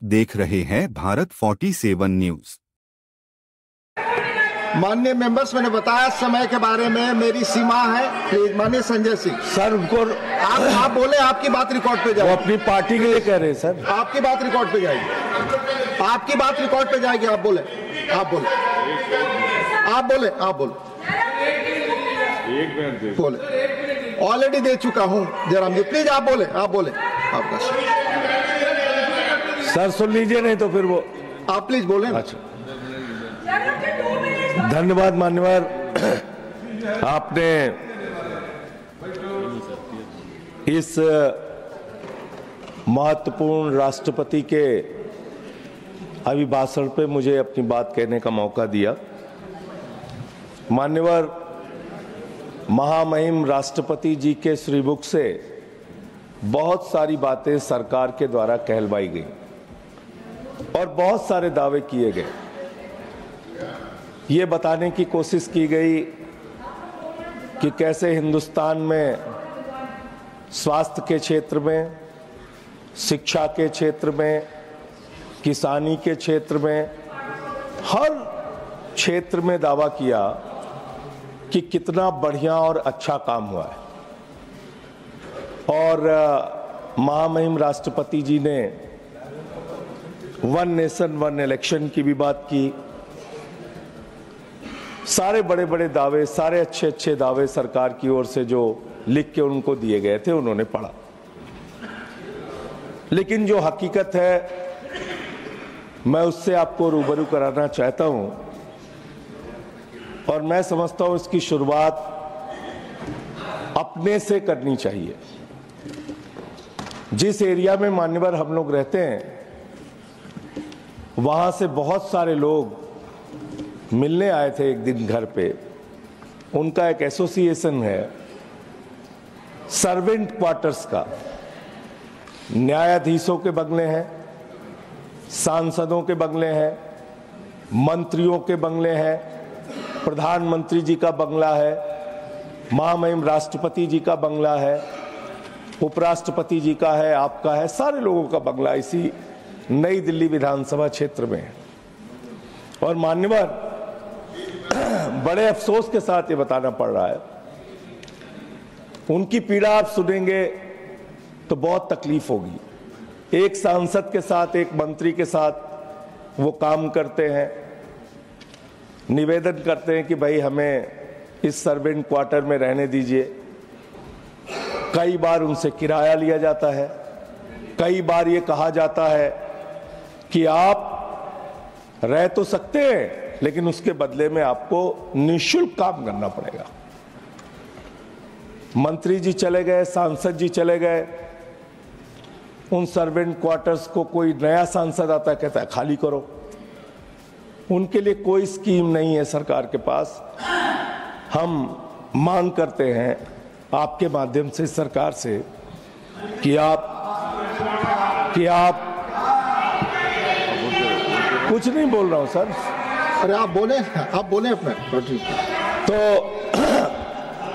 देख रहे हैं भारत 47 न्यूज। माननीय मेंबर्स, मैंने बताया समय के बारे में, मेरी सीमा है। प्लीज माननीय संजय सिंह सर, उनको आप बोले, आपकी बात रिकॉर्ड पे वो जाएगी। अपनी पार्टी के लिए कह रहे हैं सर। आपकी बात रिकॉर्ड पे जाएगी, आपकी बात रिकॉर्ड पे जाएगी। आप बोले, आप बोले, आप बोले, आप बोले, एक मिनट बोले। ऑलरेडी दे चुका हूं जयराम जी। प्लीज आप बोले, आप बोले, आपका सर सुन लीजिए, नहीं तो फिर वो आप प्लीज बोले। अच्छा, धन्यवाद मान्यवर। आपने इस महत्वपूर्ण राष्ट्रपति के अभिभाषण पे मुझे अपनी बात कहने का मौका दिया। मान्यवर, महामहिम राष्ट्रपति जी के श्रीमुख से बहुत सारी बातें सरकार के द्वारा कहलवाई गई और बहुत सारे दावे किए गए। ये बताने की कोशिश की गई कि कैसे हिंदुस्तान में स्वास्थ्य के क्षेत्र में, शिक्षा के क्षेत्र में, किसानी के क्षेत्र में, हर क्षेत्र में दावा किया कि कितना बढ़िया और अच्छा काम हुआ है। और महामहिम राष्ट्रपति जी ने वन नेशन वन इलेक्शन की भी बात की। सारे बड़े बड़े दावे, सारे अच्छे अच्छे दावे सरकार की ओर से जो लिख के उनको दिए गए थे, उन्होंने पढ़ा। लेकिन जो हकीकत है, मैं उससे आपको रूबरू कराना चाहता हूं। और मैं समझता हूं इसकी शुरुआत अपने से करनी चाहिए। जिस एरिया में मान्यवर हम लोग रहते हैं, वहां से बहुत सारे लोग मिलने आए थे एक दिन घर पे। उनका एक एसोसिएशन है सर्वेंट क्वार्टर्स का। न्यायाधीशों के बंगले हैं, सांसदों के बंगले हैं, मंत्रियों के बंगले हैं, प्रधानमंत्री जी का बंगला है, महामहिम राष्ट्रपति जी का बंगला है, उपराष्ट्रपति जी का है, आपका है, सारे लोगों का बंगला इसी नई दिल्ली विधानसभा क्षेत्र में है। और मान्यवर, बड़े अफसोस के साथ ये बताना पड़ रहा है, उनकी पीड़ा आप सुनेंगे तो बहुत तकलीफ होगी। एक सांसद के साथ, एक मंत्री के साथ वो काम करते हैं, निवेदन करते हैं कि भाई हमें इस सर्वेंट क्वार्टर में रहने दीजिए। कई बार उनसे किराया लिया जाता है, कई बार ये कहा जाता है कि आप रह तो सकते हैं लेकिन उसके बदले में आपको निःशुल्क काम करना पड़ेगा। मंत्री जी चले गए, सांसद जी चले गए, उन सर्वेंट क्वार्टर्स को कोई नया सांसद आता है, कहता है खाली करो। उनके लिए कोई स्कीम नहीं है सरकार के पास। हम मांग करते हैं आपके माध्यम से सरकार से कि आप कुछ नहीं बोल रहा हूं सर। अरे आप बोले, आप बोले अपने। तो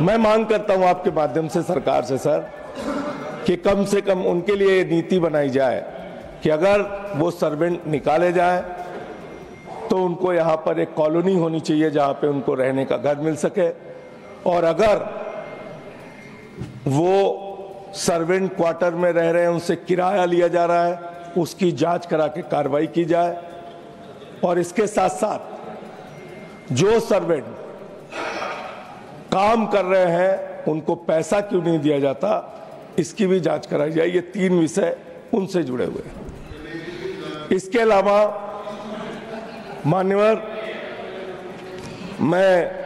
मैं मांग करता हूं आपके माध्यम से सरकार से सर कि कम से कम उनके लिए नीति बनाई जाए कि अगर वो सर्वेंट निकाले जाए तो उनको यहाँ पर एक कॉलोनी होनी चाहिए जहाँ पे उनको रहने का घर मिल सके। और अगर वो सर्वेंट क्वार्टर में रह रहे हैं, उनसे किराया लिया जा रहा है, उसकी जांच करा के कार्रवाई की जाए। और इसके साथ साथ जो सर्वेंट काम कर रहे हैं उनको पैसा क्यों नहीं दिया जाता, इसकी भी जांच कराई जाए। ये तीन विषय उनसे जुड़े हुए हैं। इसके अलावा मान्यवर, मैं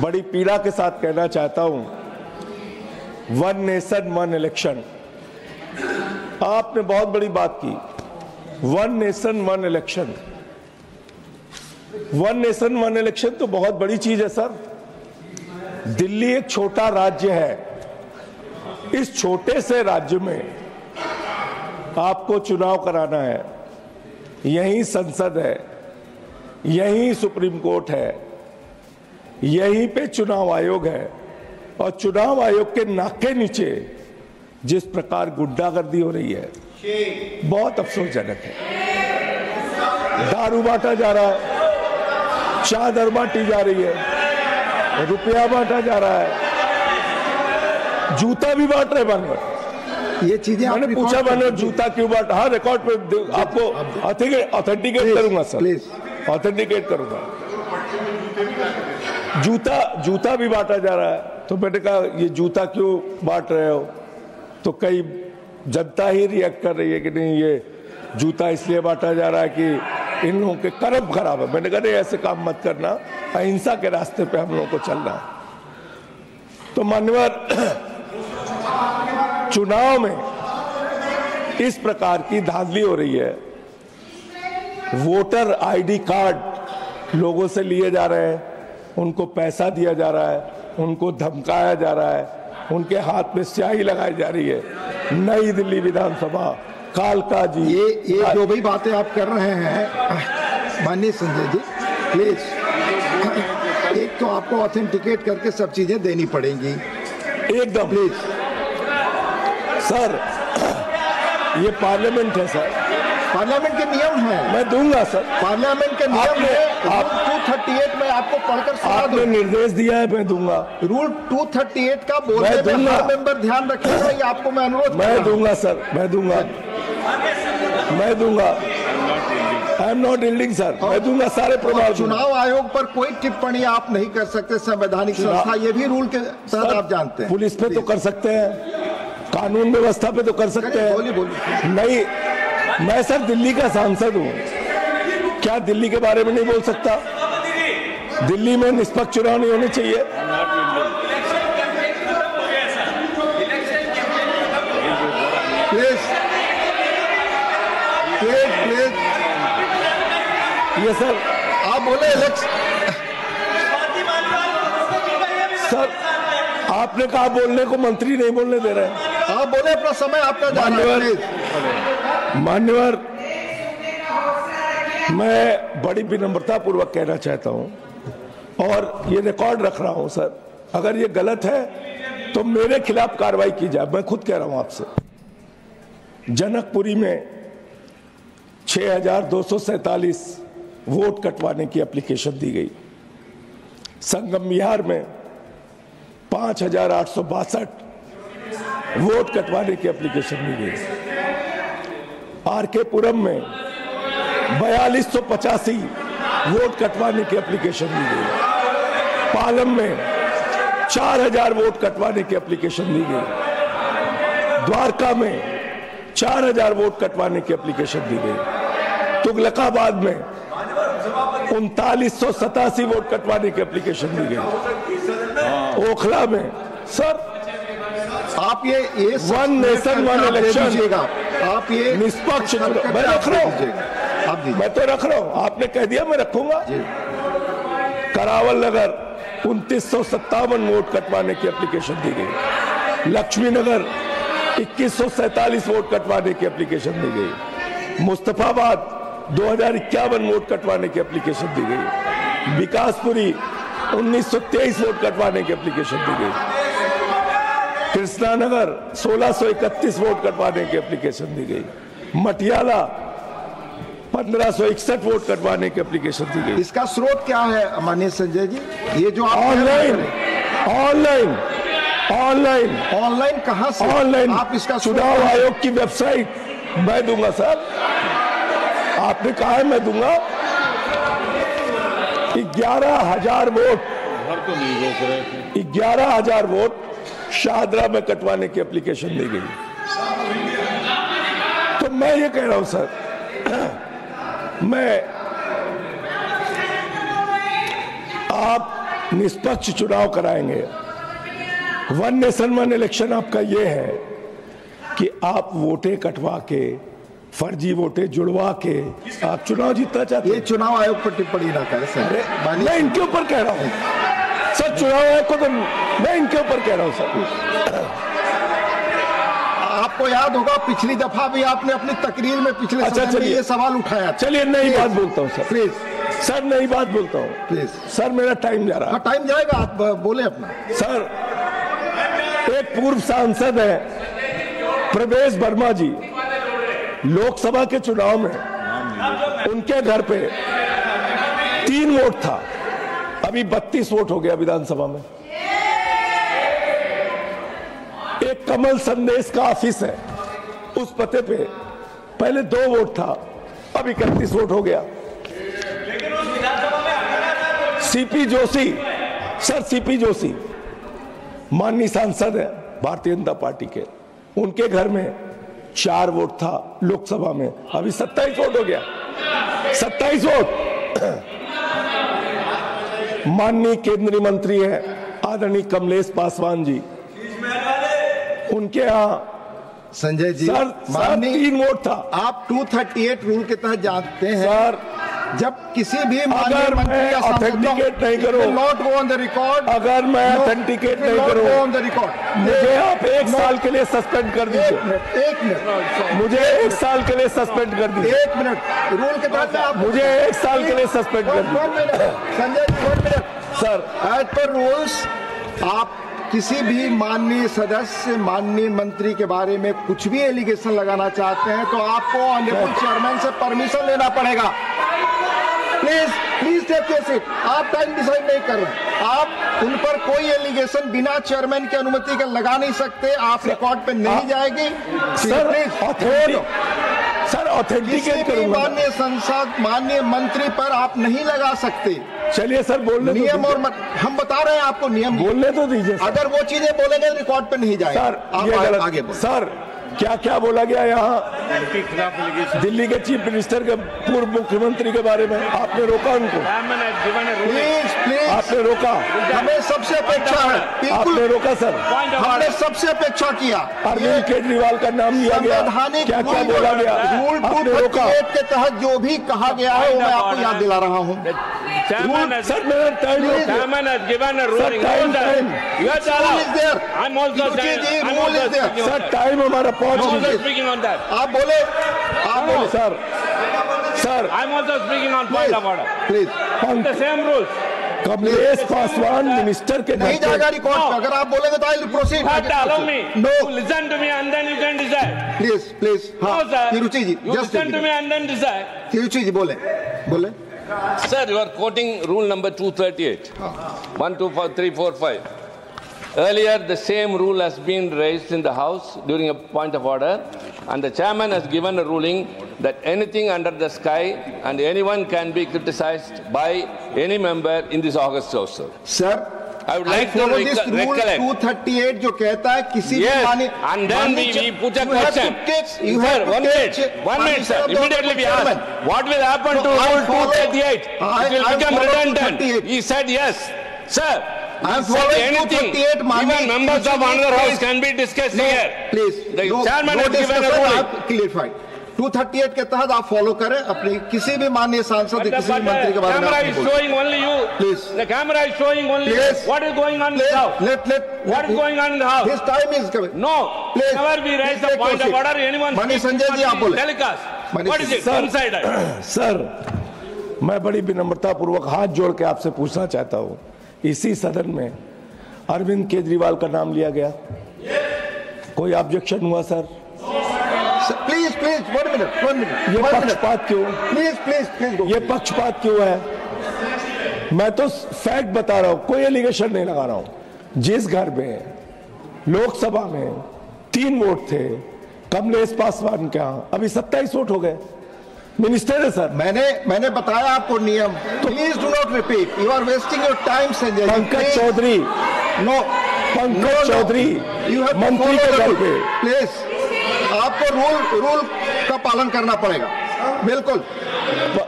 बड़ी पीड़ा के साथ कहना चाहता हूं, वन नेशन वन इलेक्शन, आपने बहुत बड़ी बात की। One nation one election, one nation one election तो बहुत बड़ी चीज है सर। दिल्ली एक छोटा राज्य है। इस छोटे से राज्य में आपको चुनाव कराना है। यहीं संसद है, यहीं सुप्रीम कोर्ट है, यहीं पे चुनाव आयोग है। और चुनाव आयोग के नाक के नीचे जिस प्रकार गुंडागर्दी हो रही है, बहुत अफसोसजनक है। दारू बांटा जा रहा है, चादर बांटी जा रही है, रुपया बांटा जा रहा है, जूता भी बांट रहे बानवर। ये चीजें मैंने पूछा बानवर जूता क्यों बांटा? हाँ, रिकॉर्ड पे आपको ऑथेंटिकेट करूंगा सर, प्लीज ऑथेंटिकेट करूंगा। जूता भी बांटा जा रहा है। तो मैंने कहा ये जूता क्यों बांट रहे हो? तो कई जनता ही रिएक्ट कर रही है कि नहीं, ये जूता इसलिए बांटा जा रहा है कि इन लोगों के कर्म खराब है। मैंने कहा नहीं, ऐसे काम मत करना, अहिंसा के रास्ते पे हम लोगों को चलना है। तो मान्यवर, चुनाव में इस प्रकार की धांधली हो रही है। वोटर आईडी कार्ड लोगों से लिए जा रहे हैं, उनको पैसा दिया जा रहा है, उनको धमकाया जा रहा है, उनके हाथ में स्याही लगाई जा रही है। नई दिल्ली विधानसभा, कालका जी, ये जो भी बातें आप कर रहे हैं माननीय संजय जी, प्लीज एक तो आपको ऑथेंटिकेट करके सब चीजें देनी पड़ेंगी एकदम। प्लीज सर, ये पार्लियामेंट है सर, पार्लियामेंट के नियम है। मैं दूंगा सर। पार्लियामेंट के नियम है। रूल 238 में आपको पढ़कर सुना आपने दो। निर्देश दिया है, मैं दूंगा। रूल 238 का बोलने में हर मेंबर ध्यान रखेगा, ये आपको मैं अनुरोध मैं दूंगा सर, मैं दूंगा, मैं दूंगा। I am not yielding sir, मैं दूंगा सारे प्रमाण। चुनाव आयोग पर कोई टिप्पणी आप नहीं कर सकते, संवैधानिक संस्था, ये भी रूल के तहत आप जानते हैं। पुलिस पे तो कर सकते हैं, कानून व्यवस्था पे तो कर सकते हैं। बोलिए। नहीं, मैं सर दिल्ली का सांसद हूँ, क्या दिल्ली के बारे में नहीं बोल सकता? दिल्ली में निष्पक्ष चुनाव नहीं होने चाहिए? प्लीज प्लीज प्लीज, ये सर आप बोले सर, आपने कहा बोलने को, मंत्री नहीं बोलने दे रहे हैं। आप बोले, अपना समय आपका जाना है, प्लीज। मान्यवर, मैं बड़ी विनम्रता पूर्वक कहना चाहता हूं और ये रिकॉर्ड रख रहा हूं सर, अगर ये गलत है तो मेरे खिलाफ कार्रवाई की जाए। मैं खुद कह रहा हूं आपसे, जनकपुरी में 6247 वोट कटवाने की एप्लीकेशन दी गई। संगम विहार में 5862 वोट कटवाने की एप्लीकेशन दी गई। आरके पुरम में 4285 वोट कटवाने की एप्लीकेशन दी गई। पालम में 4000 वोट कटवाने की एप्लीकेशन दी गई। द्वारका में 4000 वोट कटवाने की एप्लीकेशन दी गई। तुगलकाबाद में 3987 वोट कटवाने की एप्लीकेशन दी गई। ओखला में सर, आप ये वन नेशन वन इलेक्शन, आप ये निष्पक्ष, मैं रख रहा हूं, आप मैं तो रख रहा हूं, आपने कह दिया मैं रखूंगा। करावल नगर 2957 वोट कटवाने की एप्लीकेशन दी गई। लक्ष्मी नगर 2147 वोट कटवाने की एप्लीकेशन दी गई। मुस्तफाबाद 2051 वोट कटवाने की एप्लीकेशन दी गई। विकासपुरी 1923 वोट कटवाने की एप्लीकेशन दी गई। कृष्णानगर 1631 वोट कटवाने की एप्लीकेशन दी गई। मटियाला 1561 वोट कटवाने की एप्लीकेशन दी गई। इसका स्रोत क्या है माननीय संजय जी? ये जो ऑनलाइन ऑनलाइन ऑनलाइन ऑनलाइन कहां से? ऑनलाइन आप इसका चुनाव आयोग की वेबसाइट, मैं दूंगा सर, आपने कहा है मैं दूंगा। 11,000 वोट, 11,000 वोट शाहदरा में कटवाने की एप्लीकेशन दी गई। तो मैं ये कह रहा हूं सर, मैं, आप निष्पक्ष चुनाव कराएंगे, वन नेशन वन इलेक्शन आपका ये है कि आप वोटें कटवा के, फर्जी वोटें जुड़वा के आप चुनाव जीतना चाहते हैं। ये चुनाव आयोग पर टिप्पणी ना करें सर। मैं इनके ऊपर कह रहा हूं सर, चुनाव आयोग को तो मैं इनके ऊपर कह रहा हूं सर। आपको याद होगा पिछली दफा भी आपने अपनी तकरीर में पिछले समय में ये सवाल उठाया। चलिए नई बात बोलता हूं सर, प्लीज सर, नई बात बोलता हूं प्लीज सर, मेरा टाइम जा रहा है। टाइम जाएगा, आप बोले अपना। सर, एक पूर्व सांसद है प्रवेश वर्मा जी, लोकसभा के चुनाव में उनके घर पे 3 वोट था, अभी 32 वोट हो गया विधानसभा में। एक कमल संदेश का ऑफिस है, उस पते पे पहले 2 वोट था, अभी 31 वोट हो गया। CP Joshi, sir CP Joshi माननीय सांसद है भारतीय जनता पार्टी के, उनके घर में 4 वोट था लोकसभा में, अभी 27 वोट हो गया। 27 वोट। माननीय केंद्रीय मंत्री है आदरणीय कमलेश पासवान जी, उनके यहाँ संजय जी सर 3 वोट था। आप 238 रूल के तहत जानते हैं सर जब किसी भी अगर मैं ऑथेंटिकेट नहीं करूं, not go on the record, अगर मैं ऑथेंटिकेट नहीं करूं, ऑन द रिकॉर्ड, मुझे आप 1 साल के लिए सस्पेंड कर दीजिए। 1 मिनट, मुझे 1 साल के लिए सस्पेंड कर दीजिए। 1 मिनट रूल के तहत आप मुझे 1 साल के लिए सस्पेंड कर दीजिए। Sanjay ji 1 minute sir, as per rules आप किसी भी माननीय सदस्य, माननीय मंत्री के बारे में कुछ भी एलिगेशन लगाना चाहते हैं तो आपको ऑनरेबल चेयरमैन से परमिशन लेना पड़ेगा। Please take your seat. आप टाइम डिसाइड नहीं कर रहे, आप उन पर कोई एलिगेशन बिना चेयरमैन की अनुमति के लगा नहीं सकते, आप रिकॉर्ड पे नहीं जाएगी। सर ऑथेंटिकेट करूंगा। माननीय संसद, माननीय मंत्री पर आप नहीं लगा सकते। चलिए सर बोलने दो, नियम और हम बता रहे हैं आपको नियम बोलने तो दीजिए। अगर वो चीजें बोलेंगे रिकॉर्ड पे नहीं जाएगा। सर आप आगे बोलें। सर क्या क्या बोला गया यहाँ दिल्ली के चीफ मिनिस्टर के पूर्व मुख्यमंत्री के बारे में? आपने रोका उनको? प्लीज आपने रोका? हमें सबसे अपेक्षा है, आपने रोका सर? हमने सबसे अपेक्षा किया। अरविंद केजरीवाल का नाम लिया गया, क्या क्या बोला गया? रूल आपने रोका? 238 के तहत जो भी कहा गया है वो मैं आपको याद दिला रहा हूँ। सर मेरा टाइम सर टाइम हमारा पहुंच आप बोले sir. Please Kamlesh Paswan minister के नहीं जाएगा रिकॉर्ड पे। अगर आप बोलेंगे तो I proceed. No listen to me and then you can decide. Please हाँ तिरुचि जी, You listen to me and then decide. Tiruchi जी बोले। Sir, you are quoting rule number 238. 1, 2, 3, 4, 5. Earlier, the same rule has been raised in the House during a point of order, and the chairman has given a ruling that anything under the sky and anyone can be criticized by any member in this August also. Sir, I would like to recollect. 238 जो कहता है किसी Yes, भी and then we put a question. Sir, one minute, sir. Immediately we asked, what will happen to rule 238? It will become redundant. He said yes. Sir, I am said following anything. 238. Even members of another house can be discussed here. Please, The chairman has given a ruling. क्लियरफाइड 238 के तहत आप follow करें अपने किसी भी माननीय सांसद या किसी भी मंत्री के बारे में। Camera is showing only you. Please. The camera is showing only you. Please. What is going on in the house? What is going on in the house? His time is coming. No. Please. Whenever we raise the point of order, anyone माननीय संजय जी आप बोले। telecast. माननीय What is it? Sir. Inside. Sir मैं बड़ी विनम्रता पूर्वक हाथ जोड़ के आपसे पूछना चाहता हूँ, इसी सदन में अरविंद केजरीवाल का नाम लिया गया, कोई ऑब्जेक्शन हुआ सर? प्लीज 1 मिनट ये पक्षपात क्यों? प्लीज ये पक्षपात क्यों है? मैं तो फैक्ट बता रहा हूं, कोई एलिगेशन नहीं लगा रहा हूं। जिस घर में लोकसभा में 3 वोट थे कमलेश पासवान के यहाँ, अभी 27 वोट हो गए। मिनिस्टर है सर। मैंने बताया आपको नियम। Please do not repeat, you are wasting your time Sanjay. Pankaj Chaudhary, no Pankaj Chaudhary मंत्री के घर पे। प्लीज आपको रूल का पालन करना पड़ेगा, बिल्कुल।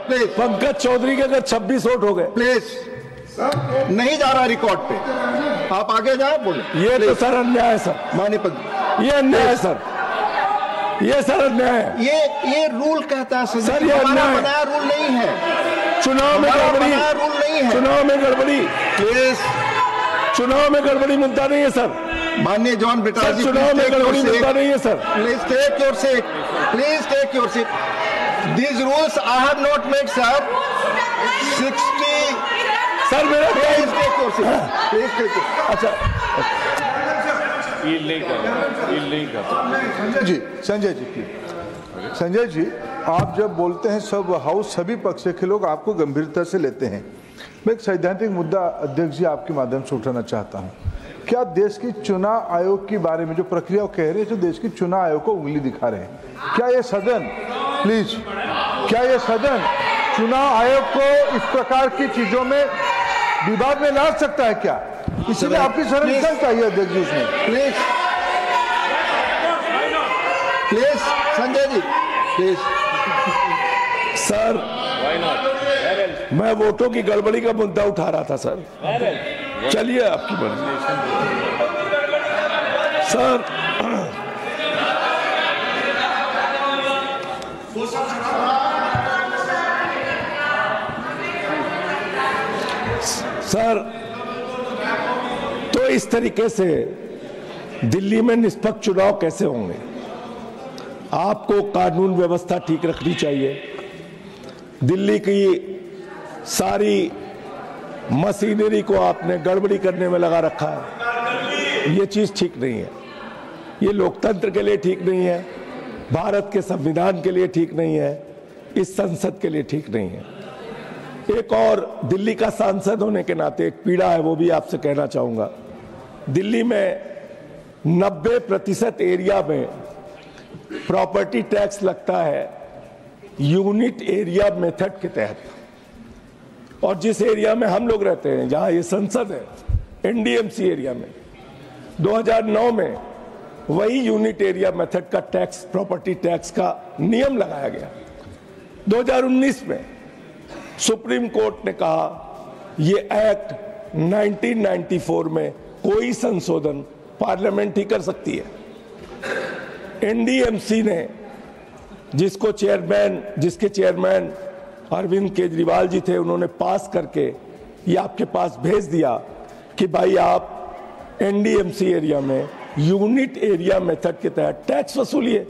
प्लीज पंकज चौधरी के अगर 26 वोट हो गए। प्लीज नहीं जा रहा रिकॉर्ड पे, आप आगे जाए बोले। ये तो सर अन्याय है सर, माननीय ये अन्याय है सर, ये सर अन्याय है। ये रूल कहता है सर, ये अन्याय बनाया रूल नहीं है। चुनाव में गड़बड़ी, रूल नहीं है। चुनाव में गड़बड़ी, प्लीज चुनाव में गड़बड़ी मुद्दा नहीं है सर। माननीय जॉन ब्रिटा जी, चुनाव में गड़बड़ी मुद्दा नहीं है sir. Please take your seat, please take your seat. These rules I have not made, sir. 60. Sir मेरा Please take your seat. Please take it. अच्छा नहीं कर संजय जी प्लीज। संजय जी, आप जब बोलते हैं सब हाउस सभी पक्ष के लोग आपको गंभीरता से लेते हैं। मैं एक सैद्धांतिक मुद्दा अध्यक्ष जी आपके माध्यम से उठाना चाहता हूं। क्या देश की चुनाव आयोग के बारे में जो प्रक्रिया कह रहे हैं, जो देश की चुनाव आयोग को उंगली दिखा रहे हैं, क्या ये सदन प्लीज क्या ये सदन चुनाव आयोग को इस प्रकार की चीजों में विवाद में ला सकता है क्या? इसलिए आपकी संरक्षण चाहिए अध्यक्ष जी उसमें। Please please Sanjay ji please. Sir मैं वोटों की गड़बड़ी का मुद्दा उठा रहा था सर। चलिए आपकी मर्जी सर। सर तो इस तरीके से दिल्ली में निष्पक्ष चुनाव कैसे होंगे? आपको कानून व्यवस्था ठीक रखनी चाहिए। दिल्ली की सारी मशीनरी को आपने गड़बड़ी करने में लगा रखा है। ये चीज ठीक नहीं है। ये लोकतंत्र के लिए ठीक नहीं है, भारत के संविधान के लिए ठीक नहीं है, इस संसद के लिए ठीक नहीं है। एक और दिल्ली का सांसद होने के नाते एक पीड़ा है, वो भी आपसे कहना चाहूंगा। दिल्ली में 90% एरिया में प्रॉपर्टी टैक्स लगता है यूनिट एरिया मेथड के तहत, और जिस एरिया में हम लोग रहते हैं, जहां ये संसद है, एनडीएमसी एरिया में 2009 में वही यूनिट एरिया मेथड का टैक्स, प्रॉपर्टी टैक्स का नियम लगाया गया। 2019 में सुप्रीम कोर्ट ने कहा ये एक्ट 1994 में कोई संशोधन पार्लियामेंट ही कर सकती है। एनडीएमसी ने जिसके चेयरमैन अरविंद केजरीवाल जी थे, उन्होंने पास करके ये आपके पास भेज दिया कि भाई आप एनडीएमसी एरिया में यूनिट एरिया मेथड के तहत टैक्स वसूलिए।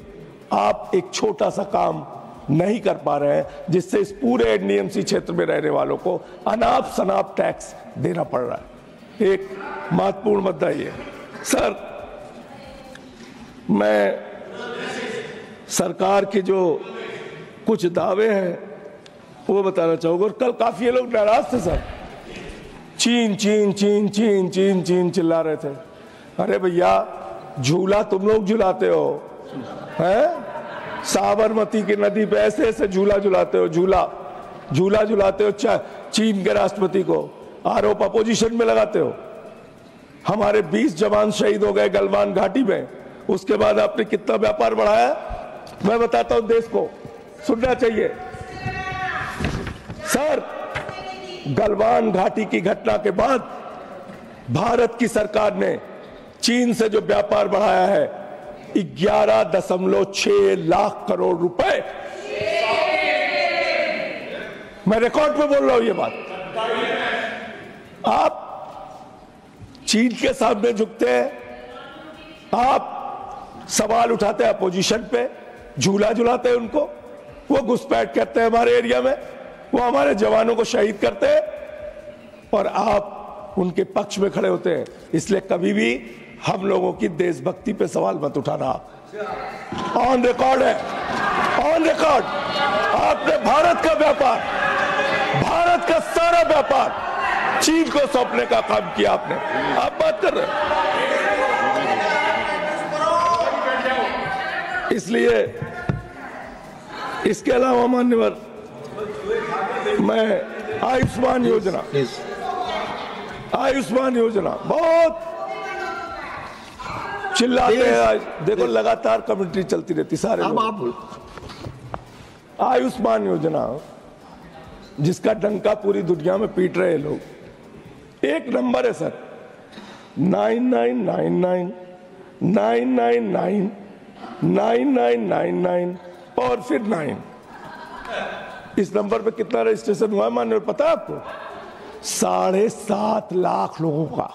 आप एक छोटा सा काम नहीं कर पा रहे हैं, जिससे इस पूरे एनडीएमसी क्षेत्र में रहने वालों को अनाप शनाप टैक्स देना पड़ रहा है। एक महत्वपूर्ण मुद्दा ये सर, मैं सरकार के जो कुछ दावे हैं वो बताना चाहूंगा। और कल काफी लोग नाराज थे सर, चीन चीन चीन चीन चीन चीन चिल्ला रहे थे। अरे भैया, झूला तुम लोग झुलाते हो, हैं? साबरमती की नदी पे ऐसे ऐसे झूला झुलाते हो, झूला झुलाते हो चीन के राष्ट्रपति को, आरोप अपोजिशन में लगाते हो। हमारे 20 जवान शहीद हो गए गलवान घाटी में, उसके बाद आपने कितना व्यापार बढ़ाया? मैं बताता हूं देश को, सुनना चाहिए सर। गलवान घाटी की घटना के बाद भारत की सरकार ने चीन से जो व्यापार बढ़ाया है 11.6 लाख करोड़ रुपए। मैं रिकॉर्ड पे बोल रहा हूं ये बात। आप चीन के सामने झुकते हैं, आप सवाल उठाते हैं अपोजिशन पे, झूला झुलाते हैं उनको, वो घुसपैठ करते हैं हमारे एरिया में, वो हमारे जवानों को शहीद करते हैं, और आप उनके पक्ष में खड़े होते हैं। इसलिए कभी भी हम लोगों की देशभक्ति पे सवाल मत उठाना। ऑन रिकॉर्ड है, ऑन रिकॉर्ड। आपने भारत का व्यापार, भारत का सारा व्यापार चीन को सौंपने का काम किया आपने। आप बात कर रहे हैं। इसलिए इसके अलावा मान्यवर, मैं आयुष्मान योजना बहुत चिल्लाते हैं। आज देखो लगातार कमेंट्री चलती रहती सारे लोग। आयुष्मान योजना जिसका डंका पूरी दुनिया में पीट रहे लोग, एक नंबर है सर, 9999 999 9999 और फिर 9। इस नंबर पे कितना रजिस्ट्रेशन हुआ है मान्य पता है आपको? 7.5 लाख लोगों का,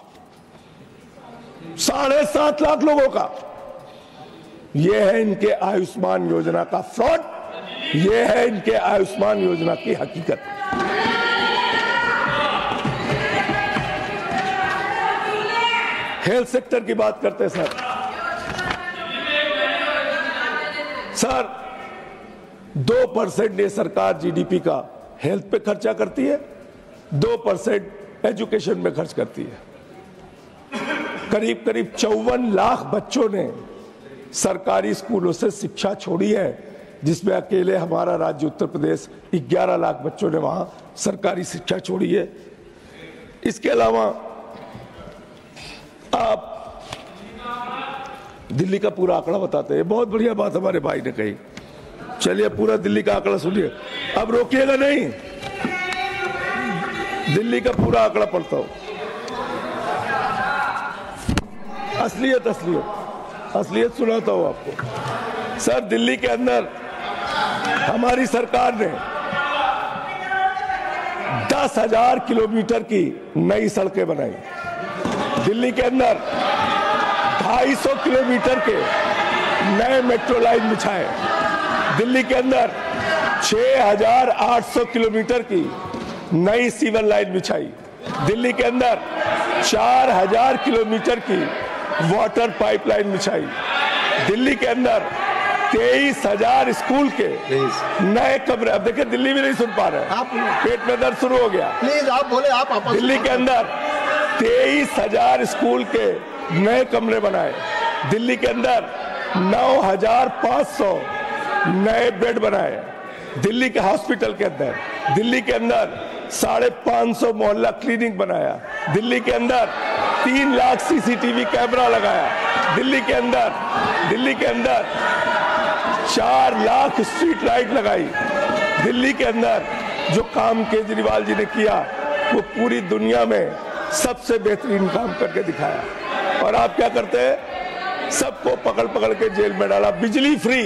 7.5 लाख लोगों का। यह है इनके आयुष्मान योजना का फ्रॉड, यह है इनके आयुष्मान योजना की हकीकत। हेल्थ सेक्टर की बात करते हैं सर। 2% ये सरकार जीडीपी का हेल्थ पे खर्चा करती है, 2% एजुकेशन में खर्च करती है। करीब करीब 54 लाख बच्चों ने सरकारी स्कूलों से शिक्षा छोड़ी है, जिसमें अकेले हमारा राज्य उत्तर प्रदेश 11 लाख बच्चों ने वहां सरकारी शिक्षा छोड़ी है। इसके अलावा आप दिल्ली का पूरा आंकड़ा बताते हैं, बहुत बढ़िया बात हमारे भाई ने कही। चलिए पूरा दिल्ली का आंकड़ा सुनिए, अब रोकिएगा नहीं, दिल्ली का पूरा आंकड़ा पढ़ता हूं। असलियत सुनाता हूं आपको। सर, दिल्ली के अंदर हमारी सरकार ने 10,000 किलोमीटर की नई सड़कें बनाई। दिल्ली के अंदर 250 किलोमीटर के नए मेट्रो लाइन बिछाए। दिल्ली के अंदर 6,800 किलोमीटर की नई सीवर लाइन बिछाई। दिल्ली के अंदर 4,000 किलोमीटर की वाटर पाइपलाइन बिछाई। दिल्ली के अंदर 23,000 स्कूल के नए कमरे। अब देखिए, दिल्ली भी नहीं सुन पा रहे, आप पेट में दर्द शुरू हो गया। प्लीज आप बोले, आप दिल्ली के अंदर 23,000 स्कूल के नए कमरे बनाए। दिल्ली के अंदर 9,500 नए बेड बनाए। दिल्ली के हॉस्पिटल के अंदर, दिल्ली के अंदर 550 मोहल्ला क्लिनिक बनाया। दिल्ली के अंदर 3 लाख सीसीटीवी कैमरा लगाया। दिल्ली के अंदर 4 लाख स्ट्रीट लाइट लगाई। दिल्ली के अंदर जो काम केजरीवाल जी ने किया वो पूरी दुनिया में सबसे बेहतरीन काम करके दिखाया। और आप क्या करते हैं? सबको पकड़ के जेल में डाला। बिजली फ्री,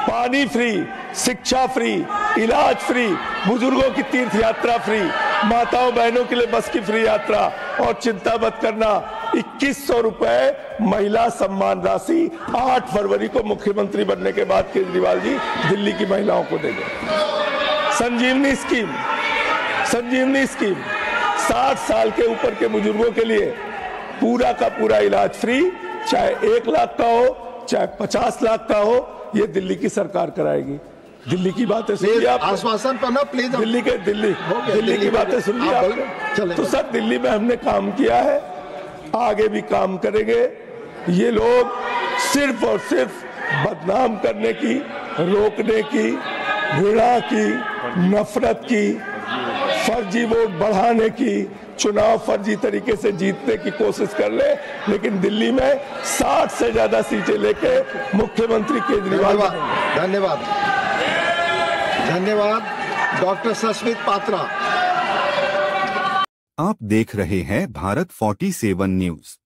पानी फ्री, शिक्षा फ्री, इलाज फ्री, बुजुर्गों की तीर्थ यात्रा फ्री, माताओं बहनों के लिए बस की फ्री यात्रा। और चिंता मत करना, 2100 रुपए महिला सम्मान राशि 8 फरवरी को मुख्यमंत्री बनने के बाद केजरीवाल जी दिल्ली की महिलाओं को देंगे। संजीवनी स्कीम 60 साल के ऊपर के बुजुर्गों के लिए पूरा का पूरा इलाज फ्री, चाहे 1 लाख का हो चाहे 50 लाख का हो, ये दिल्ली की सरकार कराएगी। दिल्ली की बातें सुनिए आप, आश्वासन पर ना प्लीज। दिल्ली की बातें सुनिए आप। तो सर, दिल्ली में हमने काम किया है, आगे भी काम करेंगे। ये लोग सिर्फ और सिर्फ बदनाम करने की, रोकने की, घृणा की, नफरत की, फर्जी वोट बढ़ाने की, चुनाव फर्जी तरीके से जीतने की कोशिश कर ले, लेकिन दिल्ली में 60 से ज्यादा सीटें लेके मुख्यमंत्री केजरीवाल। धन्यवाद डॉक्टर सस्मित पात्रा। आप देख रहे हैं भारत 47 न्यूज।